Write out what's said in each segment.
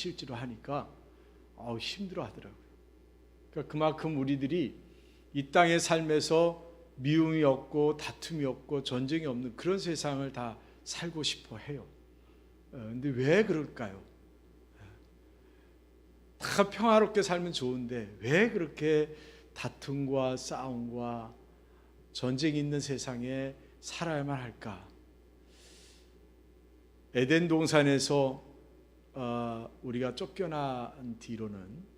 실제로 하니까 힘들어 하더라고요. 그러니까 그만큼 우리들이 이 땅의 삶에서 미움이 없고 다툼이 없고 전쟁이 없는 그런 세상을 다 살고 싶어 해요. 근데 왜 그럴까요? 다 평화롭게 살면 좋은데 왜 그렇게 다툼과 싸움과 전쟁이 있는 세상에 살아야만 할까? 에덴 동산에서 우리가 쫓겨난 뒤로는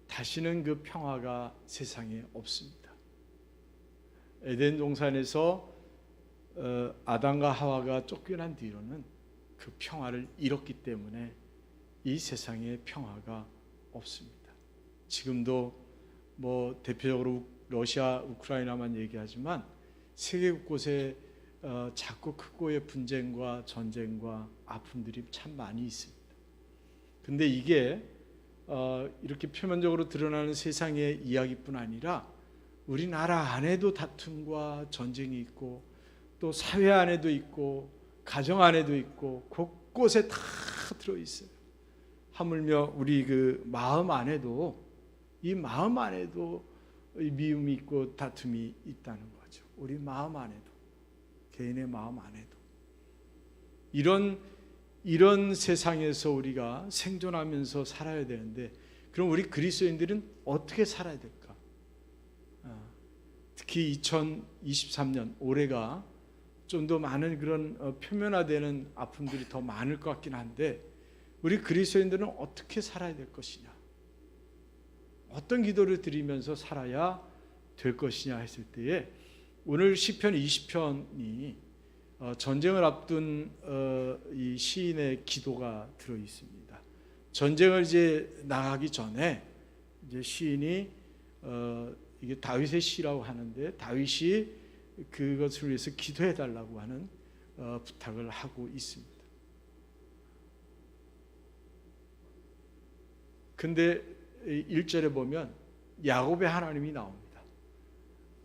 다시는 그 평화가 세상에 없습니다. 에덴 동산에서 아담과 하와가 쫓겨난 뒤로는 그 평화를 잃었기 때문에 이 세상에 평화가 없습니다. 지금도 뭐 대표적으로 러시아, 우크라이나만 얘기하지만 세계 곳곳에 작고 크고의 분쟁과 전쟁과 아픔들이 참 많이 있습니다. 근데 이게 이렇게 표면적으로 드러나는 세상의 이야기뿐 아니라 우리나라 안에도 다툼과 전쟁이 있고 또 사회 안에도 있고 가정 안에도 있고 곳곳에 다 들어있어요. 하물며 우리 그 마음 안에도 이 마음 안에도 미움이 있고 다툼이 있다는 거죠. 우리 마음 안에도 개인의 마음 안에도 이런 세상에서 우리가 생존하면서 살아야 되는데 그럼 우리 그리스도인들은 어떻게 살아야 될까? 특히 2023년 올해가 좀 더 많은 그런 표면화되는 아픔들이 더 많을 것 같긴 한데 우리 그리스도인들은 어떻게 살아야 될 것이냐, 어떤 기도를 드리면서 살아야 될 것이냐 했을 때에 오늘 시편 20편이 전쟁을 앞둔 이 시인의 기도가 들어 있습니다. 전쟁을 이제 나가기 전에 이제 시인이 이게 다윗의 시라고 하는데 다윗이 그것을 위해서 기도해 달라고 하는 부탁을 하고 있습니다. 근데 1절에 보면 야곱의 하나님이 나옵니다.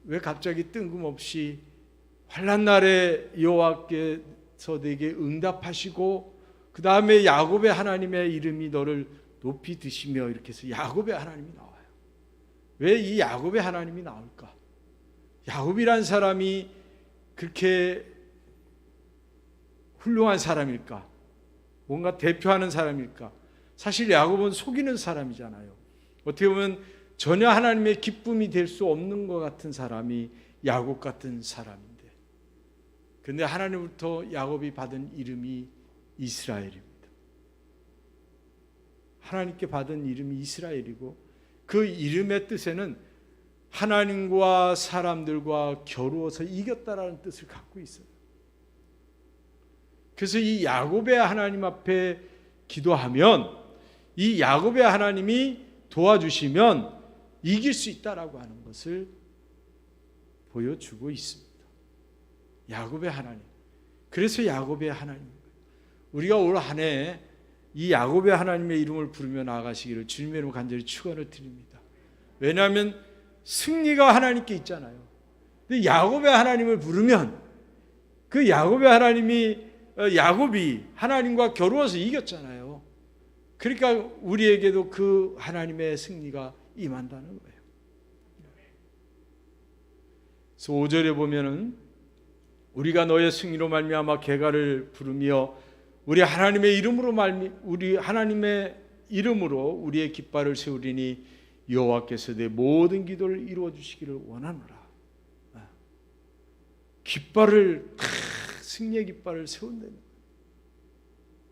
왜 갑자기 뜬금없이 환난 날에 여호와께서 내게 응답하시고 그 다음에 야곱의 하나님의 이름이 너를 높이 드시며 이렇게 해서 야곱의 하나님이 나와요. 왜 이 야곱의 하나님이 나올까? 야곱이란 사람이 그렇게 훌륭한 사람일까? 뭔가 대표하는 사람일까? 사실 야곱은 속이는 사람이잖아요. 어떻게 보면 전혀 하나님의 기쁨이 될 수 없는 것 같은 사람이 야곱 같은 사람인데, 근데 하나님부터 야곱이 받은 이름이 이스라엘입니다. 하나님께 받은 이름이 이스라엘이고 그 이름의 뜻에는 하나님과 사람들과 겨루어서 이겼다라는 뜻을 갖고 있어요. 그래서 이 야곱의 하나님 앞에 기도하면 이 야곱의 하나님이 도와주시면 이길 수 있다라고 하는 것을 보여주고 있습니다. 야곱의 하나님. 그래서 야곱의 하나님. 우리가 올 한 해 이 야곱의 하나님의 이름을 부르며 나아가시기를 주님의 이름으로 간절히 축원을 드립니다. 왜냐하면 승리가 하나님께 있잖아요. 근데 야곱의 하나님을 부르면 그 야곱의 하나님이 야곱이 하나님과 겨루어서 이겼잖아요. 그러니까 우리에게도 그 하나님의 승리가 임한다는 거예요. 그래서 5절에 보면은 우리가 너의 승리로 말미암아 개가를 부르며 우리 하나님의 이름으로 우리의 깃발을 세우리니 여호와께서 내 모든 기도를 이루어 주시기를 원하노라. 깃발을 승리의 깃발을 세운다는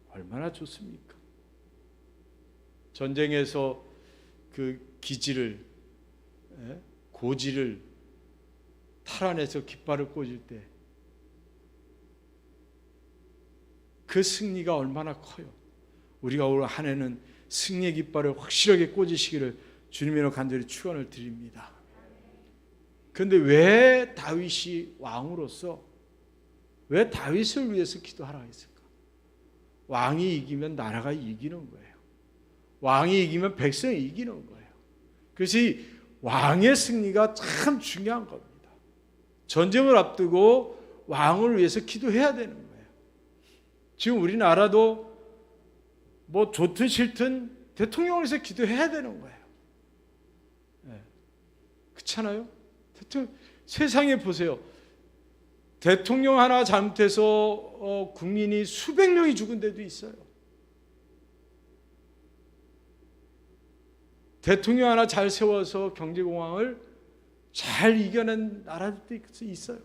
얼마나 좋습니까? 전쟁에서 그 기지를 고지를 탈환해서 깃발을 꽂을 때 그 승리가 얼마나 커요. 우리가 올 한 해는 승리의 깃발을 확실하게 꽂으시기를 주님으로 간절히 축원을 드립니다. 그런데 왜 다윗이 왕으로서 왜 다윗을 위해서 기도하라 했을까? 왕이 이기면 나라가 이기는 거예요. 왕이 이기면 백성이 이기는 거예요. 그래서 이 왕의 승리가 참 중요한 겁니다. 전쟁을 앞두고 왕을 위해서 기도해야 되는 거예요. 지금 우리나라도 뭐 좋든 싫든 대통령을 위해서 기도해야 되는 거예요. 네. 그렇잖아요? 세상에 보세요. 대통령 하나 잘못해서 국민이 수백 명이 죽은 데도 있어요. 대통령 하나 잘 세워서 경제공황을 잘 이겨낸 나라들도 있어요.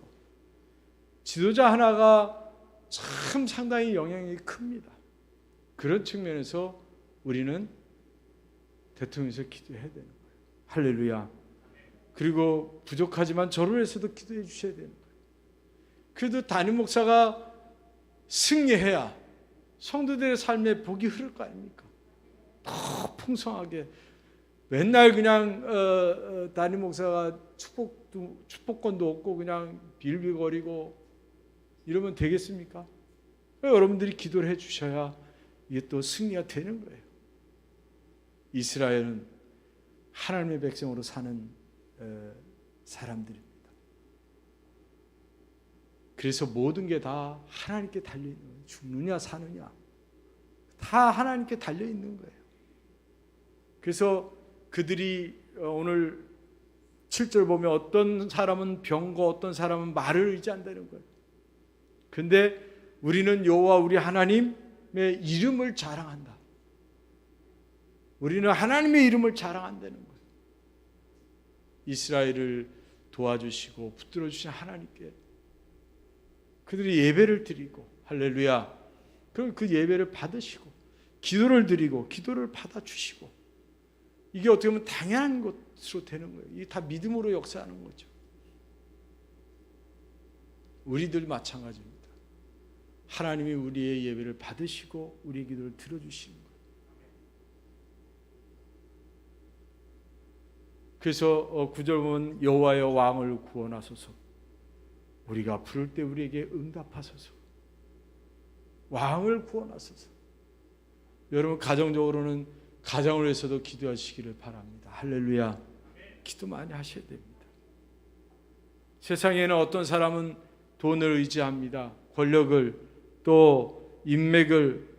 지도자 하나가 참 상당히 영향력이 큽니다. 그런 측면에서 우리는 대통령에서 기도해야 되는 거예요. 할렐루야. 그리고 부족하지만 저를 위해서도 기도해 주셔야 되는 거예요. 그래도 담임 목사가 승리해야 성도들의 삶에 복이 흐를 거 아닙니까? 더 풍성하게 맨날 그냥 담임 목사가 축복권도 없고 그냥 빌빌거리고 이러면 되겠습니까? 여러분들이 기도를 해 주셔야 이게 또 승리가 되는 거예요. 이스라엘은 하나님의 백성으로 사는 사람들입니다. 그래서 모든 게 다 하나님께 달려있는 거예요. 죽느냐 사느냐 다 하나님께 달려있는 거예요. 그래서 그들이 오늘 7절 보면 어떤 사람은 병거 어떤 사람은 말을 의지한다는 거예요. 근데 우리는 여호와 우리 하나님의 이름을 자랑한다. 우리는 하나님의 이름을 자랑한다는 거예요. 이스라엘을 도와주시고 붙들어 주신 하나님께 그들이 예배를 드리고 할렐루야. 그럼 그 예배를 받으시고 기도를 드리고 기도를 받아주시고 이게 어떻게 보면 당연한 것으로 되는 거예요. 이게 다 믿음으로 역사하는 거죠. 우리들 마찬가지입니다. 하나님이 우리의 예배를 받으시고 우리의 기도를 들어주시는 거예요. 그래서 9절 보면 여호와여 왕을 구원하소서. 우리가 부를 때 우리에게 응답하소서. 왕을 구원하소서. 여러분 가정적으로는 가정을 위해서도 기도하시기를 바랍니다. 할렐루야. 기도 많이 하셔야 됩니다. 세상에는 어떤 사람은 돈을 의지합니다. 권력을 또 인맥을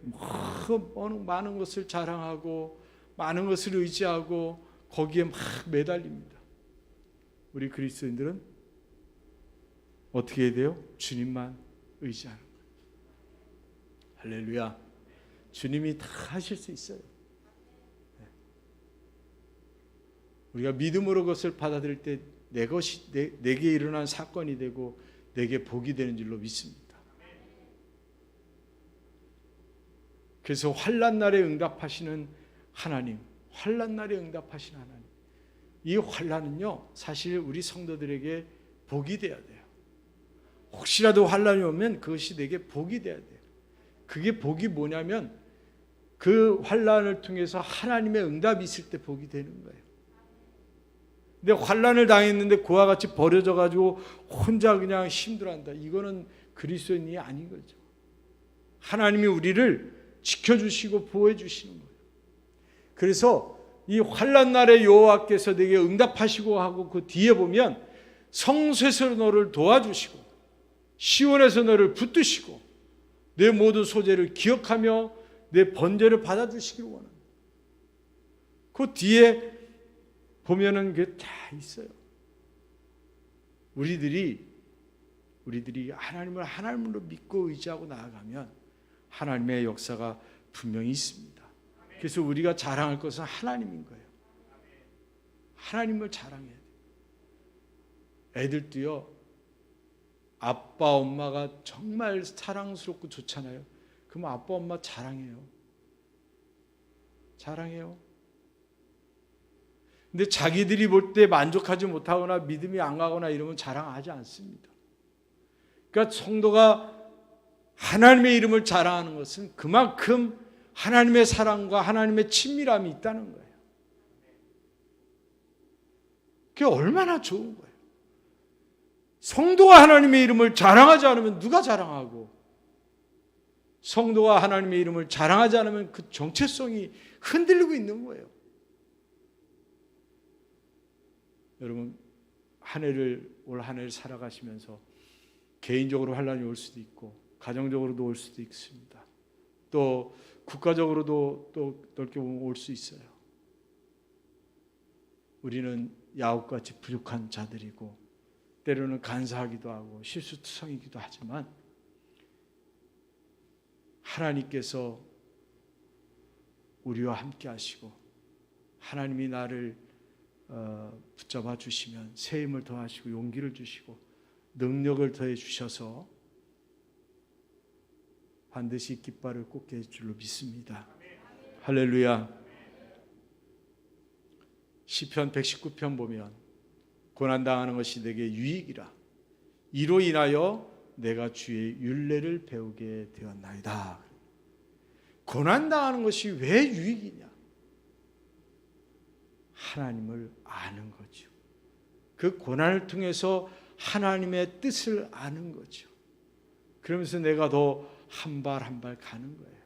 많은 것을 자랑하고 많은 것을 의지하고 거기에 막 매달립니다. 우리 그리스도인들은 어떻게 해야 돼요? 주님만 의지하는 거예요. 할렐루야. 주님이 다 하실 수 있어요. 우리가 믿음으로 그것을 받아들일 때 내게 일어난 사건이 되고 내게 복이 되는 줄로 믿습니다. 그래서 환난 날에 응답하시는 하나님, 환난 날에 응답하시는 하나님. 이 환난은요, 사실 우리 성도들에게 복이 돼야 돼요. 혹시라도 환난이 오면 그것이 내게 복이 돼야 돼요. 그게 복이 뭐냐면 그 환난을 통해서 하나님의 응답이 있을 때 복이 되는 거예요. 근데 환난을 당했는데 그와 같이 버려져 가지고 혼자 그냥 힘들어한다. 이거는 그리스도인이 아닌 거죠. 하나님이 우리를 지켜주시고 보호해 주시는 거예요. 그래서 이 환난 날에 여호와께서 내게 응답하시고 하고 그 뒤에 보면 성소에서 너를 도와주시고 시온에서 너를 붙드시고 내 모든 소재를 기억하며 내 번제를 받아주시기를 원합니다. 그 뒤에 보면은 그게 다 있어요. 우리들이 하나님으로 믿고 의지하고 나아가면 하나님의 역사가 분명히 있습니다. 그래서 우리가 자랑할 것은 하나님인 거예요. 하나님을 자랑해야 돼요. 애들도요, 아빠 엄마가 정말 사랑스럽고 좋잖아요. 그럼 아빠 엄마 자랑해요. 근데 자기들이 볼 때 만족하지 못하거나 믿음이 안 가거나 이러면 자랑하지 않습니다. 그러니까 성도가 하나님의 이름을 자랑하는 것은 그만큼 하나님의 사랑과 하나님의 친밀함이 있다는 거예요. 그게 얼마나 좋은 거예요. 성도가 하나님의 이름을 자랑하지 않으면 누가 자랑하고, 성도가 하나님의 이름을 자랑하지 않으면 그 정체성이 흔들리고 있는 거예요. 여러분, 올 한 해를 살아가시면서 개인적으로 환난이 올 수도 있고 가정적으로도 올 수도 있습니다. 또 국가적으로도 또 넓게 보면 올 수 있어요. 우리는 야곱같이 부족한 자들이고 때로는 간사하기도 하고 실수투성이기도 하지만 하나님께서 우리와 함께 하시고 하나님이 나를 붙잡아 주시면 새 힘을 더하시고 용기를 주시고 능력을 더해 주셔서 반드시 깃발을 꽂게 할 줄로 믿습니다. 할렐루야. 시편 119편 보면 고난당하는 것이 내게 유익이라 이로 인하여 내가 주의 율례를 배우게 되었나이다. 고난당하는 것이 왜 유익이냐? 하나님을 아는 거죠. 그 고난을 통해서 하나님의 뜻을 아는 거죠. 그러면서 내가 더 한 발 한 발 가는 거예요.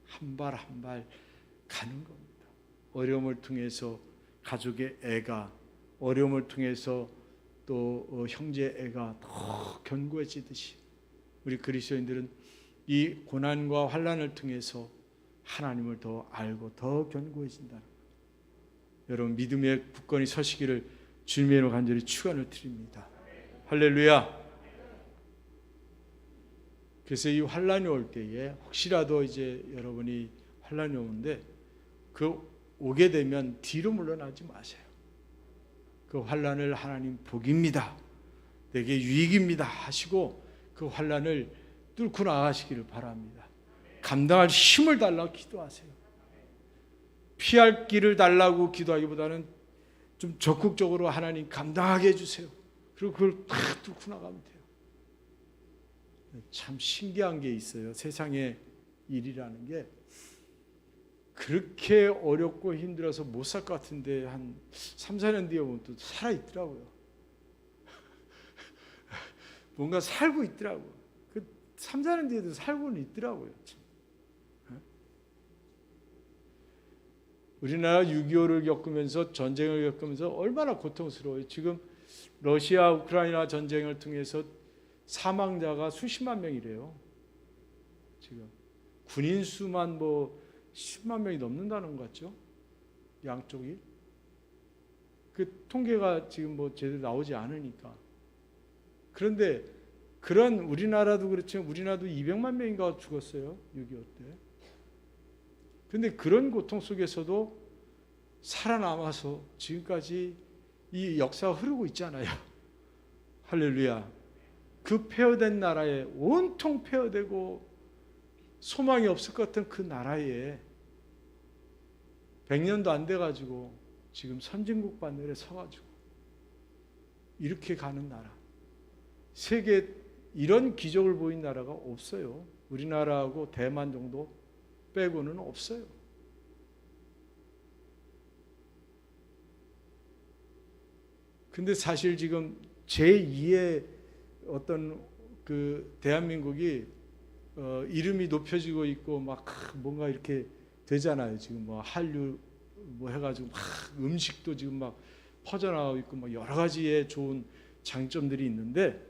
한 발 한 발 가는 겁니다. 어려움을 통해서 가족의 애가, 어려움을 통해서 또 형제 애가 더 견고해지듯이 우리 그리스도인들은 이 고난과 환난을 통해서 하나님을 더 알고 더 견고해진다는 거예요. 여러분 믿음의 굳건히 서시기를 주님의 이름으로 간절히 축원을 드립니다. 할렐루야. 그래서 이 환난이 올 때에 혹시라도 이제 여러분이 환난이 오는데 그 오게 되면 뒤로 물러나지 마세요. 그 환난을 하나님 복입니다, 내게 유익입니다 하시고 그 환난을 뚫고 나가시기를 바랍니다. 감당할 힘을 달라고 기도하세요. 피할 길을 달라고 기도하기보다는 좀 적극적으로 하나님 감당하게 해주세요. 그리고 그걸 다 뚫고 나가면 돼요. 참 신기한 게 있어요. 세상의 일이라는 게 그렇게 어렵고 힘들어서 못 살 것 같은데 한 3, 4년 뒤에 보면 또 살아있더라고요. 뭔가 살고 있더라고요. 그 3, 4년 뒤에도 살고는 있더라고요. 우리나라 6.25를 겪으면서 전쟁을 겪으면서 얼마나 고통스러워요. 지금 러시아 우크라이나 전쟁을 통해서 사망자가 수십만 명이래요. 지금 군인 수만 뭐 10만 명이 넘는다는 것 같죠? 양쪽이. 그 통계가 지금 뭐 제대로 나오지 않으니까. 그런데 그런 우리나라도 그렇지만 우리나라도 200만 명인가 죽었어요. 6.25 때. 그런데 그런 고통 속에서도 살아남아서 지금까지 이 역사가 흐르고 있잖아요. 할렐루야. 그 폐허된 나라에 온통 폐허되고 소망이 없을 것 같은 그 나라에 100년도 안 돼가지고 지금 선진국 반열에 서가지고 이렇게 가는 나라, 세계에 이런 기적을 보인 나라가 없어요. 우리나라하고 대만 정도 빼고는 없어요. 근데 사실 지금 제2의 어떤 그 대한민국이 이름이 높여지고 있고 막 뭔가 이렇게 되잖아요. 지금 뭐 한류 뭐 해가지고 막 음식도 지금 막 퍼져나가고 있고 뭐 여러 가지의 좋은 장점들이 있는데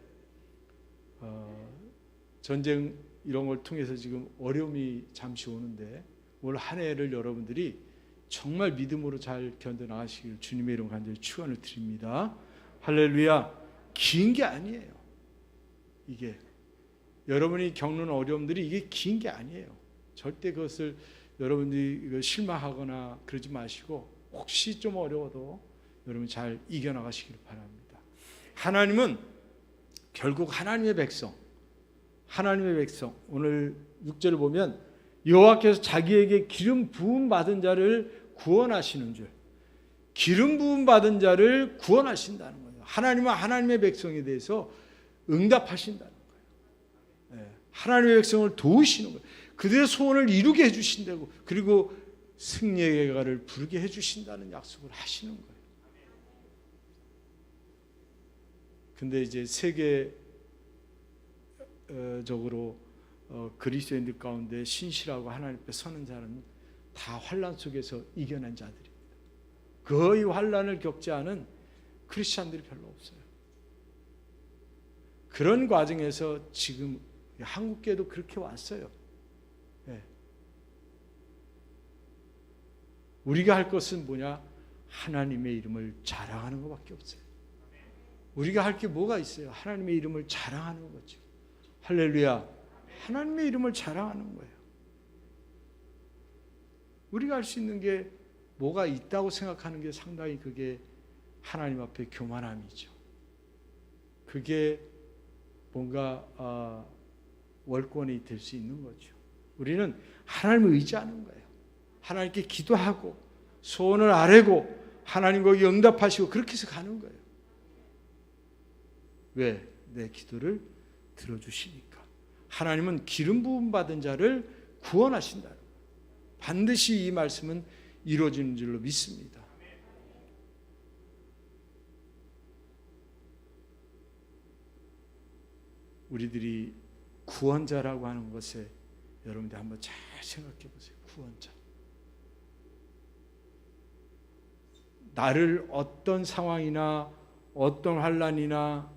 전쟁 이런 걸 통해서 지금 어려움이 잠시 오는데 올 한 해를 여러분들이 정말 믿음으로 잘 견뎌나가시길 주님의 이름 간절히 축원을 드립니다. 할렐루야. 긴 게 아니에요. 이게 여러분이 겪는 어려움들이 이게 긴 게 아니에요. 절대 그것을 여러분들이 실망하거나 그러지 마시고 혹시 좀 어려워도 여러분 잘 이겨나가시길 바랍니다. 하나님은 결국 하나님의 백성, 오늘 6절을 보면 여호와께서 자기에게 기름 부음 받은 자를 구원하시는 줄, 기름 부음 받은 자를 구원하신다는 거예요. 하나님은 하나님의 백성에 대해서 응답하신다는 거예요. 하나님의 백성을 도우시는 거예요. 그들의 소원을 이루게 해주신다고, 그리고 승리의 계가를 부르게 해주신다는 약속을 하시는 거예요. 근데 이제 세계적으로 그리스도인들 가운데 신실하고 하나님 앞에 서는 자는 다 환난 속에서 이겨낸 자들입니다. 거의 환난을 겪지 않은 크리스찬들이 별로 없어요. 그런 과정에서 지금 한국교회도 그렇게 왔어요. 네. 우리가 할 것은 뭐냐? 하나님의 이름을 자랑하는 것밖에 없어요. 우리가 할 게 뭐가 있어요? 하나님의 이름을 자랑하는 거죠. 할렐루야. 하나님의 이름을 자랑하는 거예요. 우리가 할 수 있는 게 뭐가 있다고 생각하는 게 상당히 그게 하나님 앞에 교만함이죠. 그게 뭔가 월권이 될 수 있는 거죠. 우리는 하나님을 의지하는 거예요. 하나님께 기도하고 소원을 아뢰고 하나님 거기 응답하시고 그렇게 해서 가는 거예요. 왜? 내 기도를 들어주시니까. 하나님은 기름 부음 받은 자를 구원하신다. 반드시 이 말씀은 이루어지는 줄로 믿습니다. 우리들이 구원자라고 하는 것에 여러분들 한번 잘 생각해 보세요. 구원자. 나를 어떤 상황이나 어떤 환난이나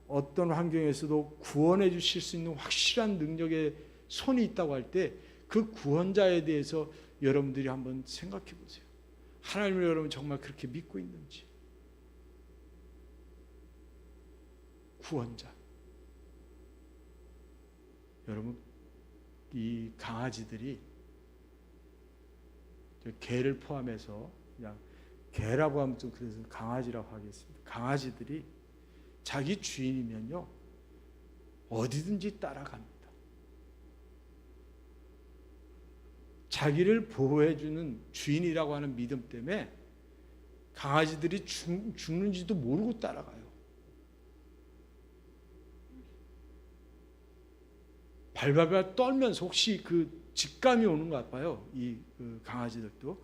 어떤 환경에서도 구원해 주실 수 있는 확실한 능력의 손이 있다고 할 때 그 구원자에 대해서 여러분들이 한번 생각해 보세요. 하나님을 여러분 정말 그렇게 믿고 있는지. 구원자. 여러분, 이 강아지들이 개를 포함해서 그냥 개라고 하면 좀 그래서 강아지라고 하겠습니다. 강아지들이 자기 주인이면요 어디든지 따라갑니다. 자기를 보호해주는 주인이라고 하는 믿음 때문에 강아지들이 죽는지도 모르고 따라가요. 발발발 떨면서 혹시 그 직감이 오는 것 같아요. 이 강아지들도.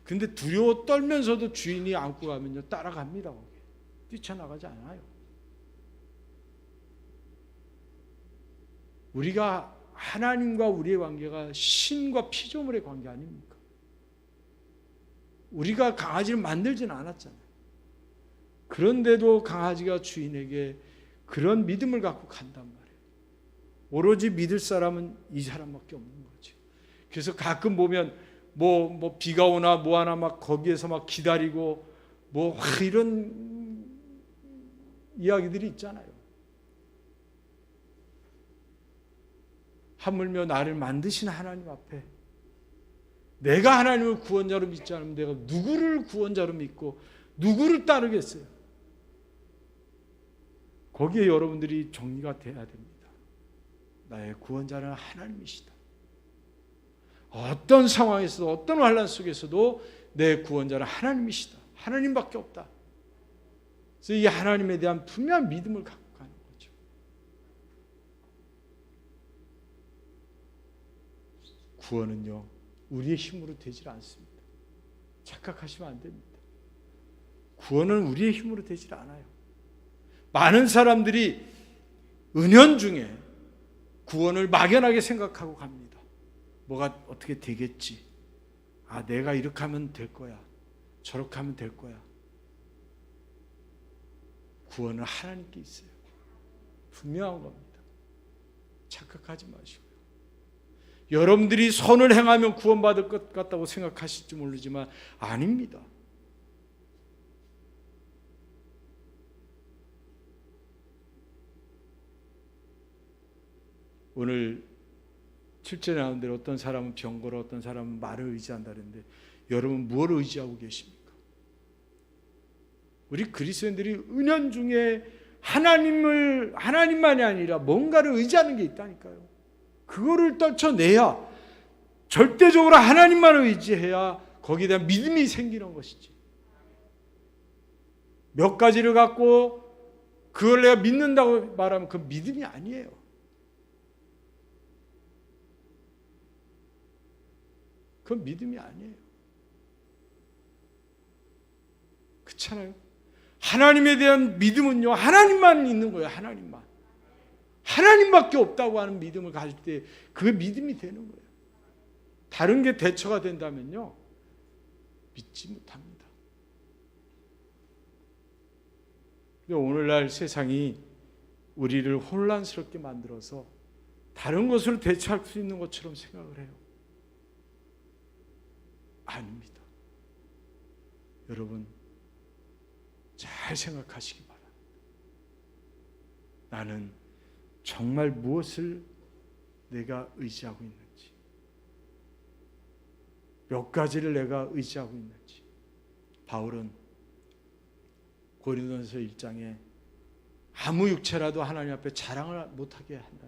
근데 두려워 떨면서도 주인이 안고 가면요 따라갑니다. 거기. 뛰쳐나가지 않아요. 우리가 하나님과 우리의 관계가 신과 피조물의 관계 아닙니까? 우리가 강아지를 만들지는 않았잖아요. 그런데도 강아지가 주인에게 그런 믿음을 갖고 간단 말이에요. 오로지 믿을 사람은 이 사람밖에 없는 거죠. 그래서 가끔 보면 뭐 비가 오나 뭐 하나 막 거기에서 막 기다리고 뭐 이런 이야기들이 있잖아요. 하물며 나를 만드신 하나님 앞에 내가 하나님을 구원자로 믿지 않으면 내가 누구를 구원자로 믿고 누구를 따르겠어요? 거기에 여러분들이 정리가 돼야 됩니다. 나의 구원자는 하나님이시다. 어떤 상황에서도 어떤 환난 속에서도 내 구원자는 하나님이시다. 하나님밖에 없다. 그래서 이 하나님에 대한 분명한 믿음을 갖고 가는 거죠. 구원은요 우리의 힘으로 되질 않습니다. 착각하시면 안 됩니다. 구원은 우리의 힘으로 되질 않아요. 많은 사람들이 은연중에 구원을 막연하게 생각하고 갑니다. 뭐가 어떻게 되겠지. 내가 이렇게 하면 될 거야. 저렇게 하면 될 거야. 구원은 하나님께 있어요. 분명한 겁니다. 착각하지 마시고요. 여러분들이 선을 행하면 구원받을 것 같다고 생각하실지 모르지만 아닙니다. 오늘 7절에 나온 대로 어떤 사람은 병거로 어떤 사람은 말을 의지한다는데 여러분 무엇을 의지하고 계십니까? 우리 그리스도인들이 은연중에 하나님만이 아니라 뭔가를 의지하는 게 있다니까요. 그거를 떨쳐내야 절대적으로 하나님만을 의지해야 거기에 대한 믿음이 생기는 것이지. 몇 가지를 갖고 그걸 내가 믿는다고 말하면 그 믿음이 아니에요. 그건 믿음이 아니에요. 그렇잖아요. 하나님에 대한 믿음은요 하나님만 있는 거예요. 하나님밖에 없다고 하는 믿음을 가질 때 그게 믿음이 되는 거예요. 다른 게 대처가 된다면요 믿지 못합니다. 오늘날 세상이 우리를 혼란스럽게 만들어서 다른 것으로 대체할 수 있는 것처럼 생각을 해요. 아닙니다. 여러분 잘 생각하시기 바랍니다. 나는 정말 무엇을 내가 의지하고 있는지, 몇 가지를 내가 의지하고 있는지. 바울은 고린도전서 1장에 아무 육체라도 하나님 앞에 자랑을 못하게 한다.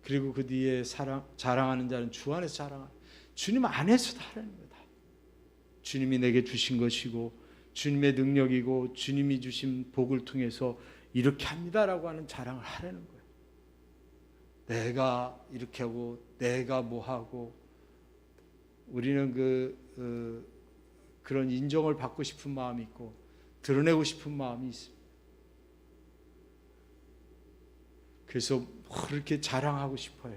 그리고 그 뒤에 자랑하는 자는 주 안에서 자랑하는, 주님 안에서 하라는 거다. 주님이 내게 주신 것이고 주님의 능력이고 주님이 주신 복을 통해서 이렇게 합니다라고 하는 자랑을 하라는 거예요. 내가 이렇게 하고 내가 뭐 하고, 우리는 그런 인정을 받고 싶은 마음이 있고 드러내고 싶은 마음이 있습니다. 그래서 그렇게 자랑하고 싶어요.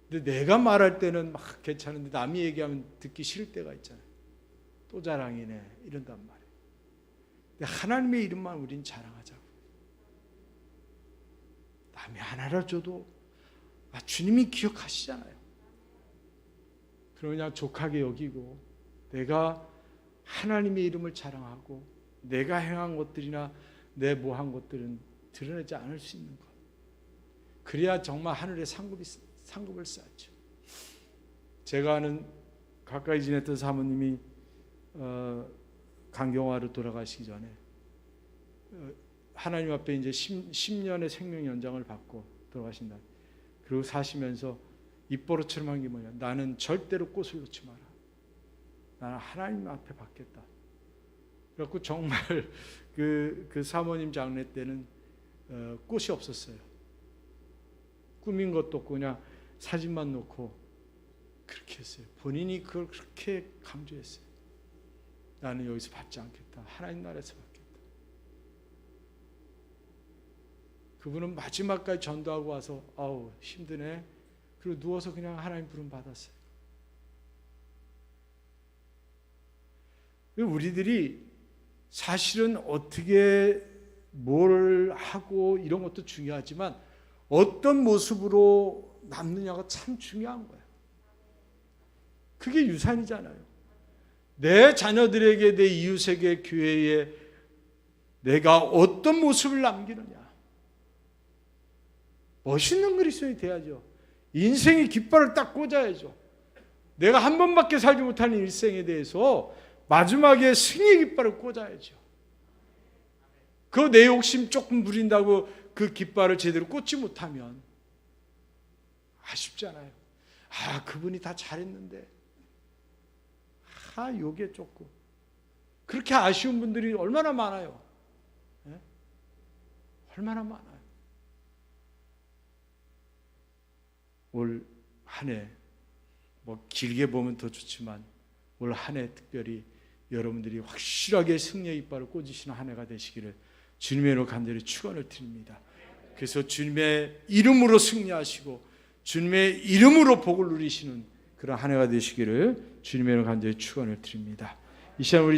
근데 내가 말할 때는 막 괜찮은데 남이 얘기하면 듣기 싫을 때가 있잖아요. 또 자랑이네 이런단 말이에요. 근데 하나님의 이름만 우린 자랑하자고. 남이 하나를 줘도 주님이 기억하시잖아요. 그럼 그냥 족하게 여기고 내가 하나님의 이름을 자랑하고 내가 행한 것들이나 내 뭐한 것들은 드러내지 않을 수 있는 것. 그래야 정말 하늘의 상급을 쌓죠. 제가 아는 가까이 지냈던 사모님이 강경화로 돌아가시기 전에 하나님 앞에 이제 10년의 생명 연장을 받고 돌아가신다. 그리고 사시면서 입버릇처럼 한 게 뭐냐? 나는 절대로 꽃을 놓지 마라. 나는 하나님 앞에 받겠다. 그래갖고 정말 그 사모님 장례 때는 꽃이 없었어요. 꾸민 것도 없고 그냥 사진만 놓고 그렇게 했어요. 본인이 그걸 그렇게 강조했어요. 나는 여기서 받지 않겠다. 하나님 나라에서 받겠다. 그분은 마지막까지 전도하고 와서 아우 힘드네. 그리고 누워서 그냥 하나님 부름 받았어요. 우리들이 사실은 어떻게 뭘 하고 이런 것도 중요하지만 어떤 모습으로 남느냐가 참 중요한 거예요. 그게 유산이잖아요. 내 자녀들에게, 내 이웃에게, 교회에 내가 어떤 모습을 남기느냐. 멋있는 그리스도인이 돼야죠. 인생의 깃발을 딱 꽂아야죠. 내가 한 번밖에 살지 못하는 일생에 대해서 마지막에 승리의 깃발을 꽂아야죠. 그 내 욕심 조금 부린다고 그 깃발을 제대로 꽂지 못하면 아쉽잖아요. 그분이 다 잘했는데 요게 조금 그렇게 아쉬운 분들이 얼마나 많아요. 네? 얼마나 많아요. 올 한 해 뭐 길게 보면 더 좋지만 올 한 해 특별히 여러분들이 확실하게 승리의 깃발을 꽂으시는 한 해가 되시기를 주님의 이름으로 간절히 축원을 드립니다. 그래서 주님의 이름으로 승리하시고 주님의 이름으로 복을 누리시는 그런 한 해가 되시기를 주님의 이름으로 간절히 축원을 드립니다. 이 시간 우리